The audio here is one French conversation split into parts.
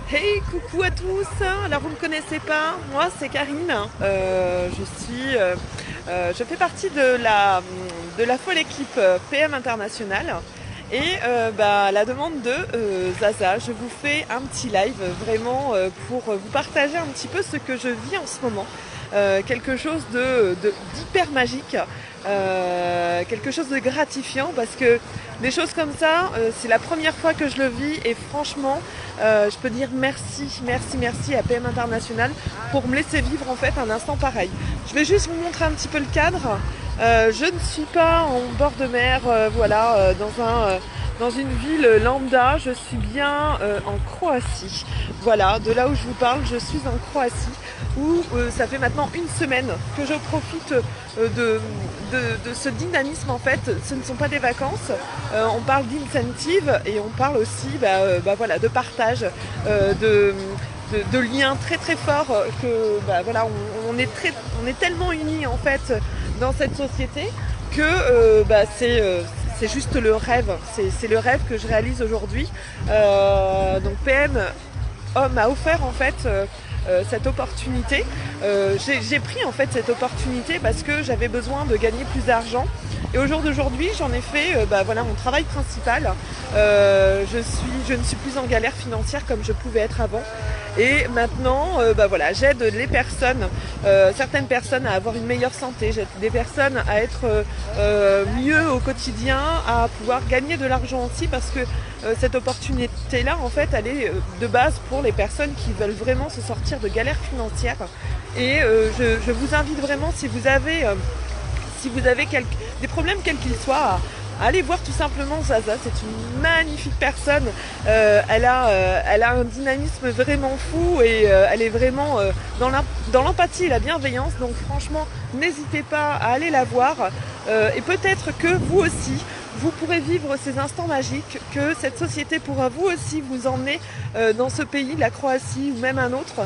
Hey, coucou à tous. Alors vous me connaissez pas, moi c'est Karine. Je fais partie de la folle équipe PM International. Et à la demande de Zaza, je vous fais un petit live vraiment pour vous partager un petit peu ce que je vis en ce moment. Quelque chose d'hyper magique, quelque chose de gratifiant parce que des choses comme ça, c'est la première fois que je le vis et franchement, je peux dire merci, merci, merci à PM International pour me laisser vivre en fait un instant pareil. Je vais juste vous montrer un petit peu le cadre. Je ne suis pas en bord de mer, dans une ville lambda, je suis bien en Croatie. Voilà, de là où je vous parle, je suis en Croatie où ça fait maintenant une semaine que je profite de ce dynamisme en fait. Ce ne sont pas des vacances, on parle d'incentive et on parle aussi voilà, de partage, de liens très très forts que voilà, on est tellement unis en fait dans cette société que c'est juste le rêve, c'est le rêve que je réalise aujourd'hui. Donc PM m'a offert en fait cette opportunité. J'ai pris en fait cette opportunité parce que j'avais besoin de gagner plus d'argent. Et au jour d'aujourd'hui, j'en ai fait voilà, mon travail principal. Je ne suis plus en galère financière comme je pouvais être avant. Et maintenant, voilà, j'aide les personnes, certaines personnes à avoir une meilleure santé, j'aide des personnes à être mieux au quotidien, à pouvoir gagner de l'argent aussi parce que cette opportunité-là, en fait, elle est de base pour les personnes qui veulent vraiment se sortir de galères financières. Et je vous invite vraiment, si vous avez des problèmes quels qu'ils soient, allez voir tout simplement Zaza, c'est une magnifique personne, elle a un dynamisme vraiment fou et elle est vraiment dans l'empathie et la bienveillance, donc franchement n'hésitez pas à aller la voir et peut-être que vous aussi vous pourrez vivre ces instants magiques, que cette société pourra vous aussi vous emmener dans ce pays, la Croatie ou même un autre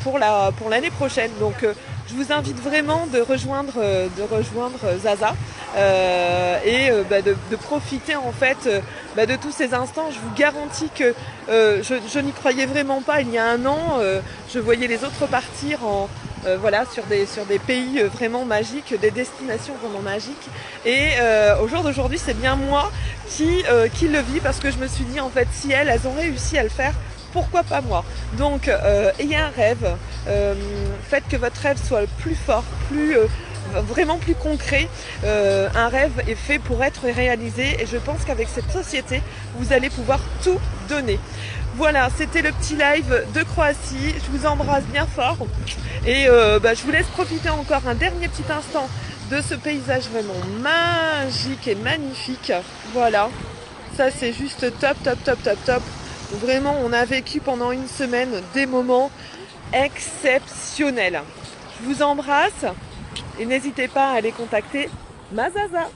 pour l'année prochaine. Donc je vous invite vraiment de rejoindre Zaza et de profiter en fait de tous ces instants. Je vous garantis que je n'y croyais vraiment pas il y a un an. Je voyais les autres partir voilà, sur des pays vraiment magiques, des destinations vraiment magiques. Et au jour d'aujourd'hui, c'est bien moi qui le vis parce que je me suis dit en fait, si elles ont réussi à le faire, pourquoi pas moi? Donc ayez un rêve, faites que votre rêve soit plus fort, vraiment plus concret. Un rêve est fait pour être réalisé et je pense qu'avec cette société, vous allez pouvoir tout donner. Voilà, c'était le petit live de Croatie. Je vous embrasse bien fort et je vous laisse profiter encore un dernier petit instant de ce paysage vraiment magique et magnifique. Voilà, ça c'est juste top, top, top, top, top. Vraiment, on a vécu pendant une semaine des moments exceptionnels. Je vous embrasse et n'hésitez pas à aller contacter ma Zaza.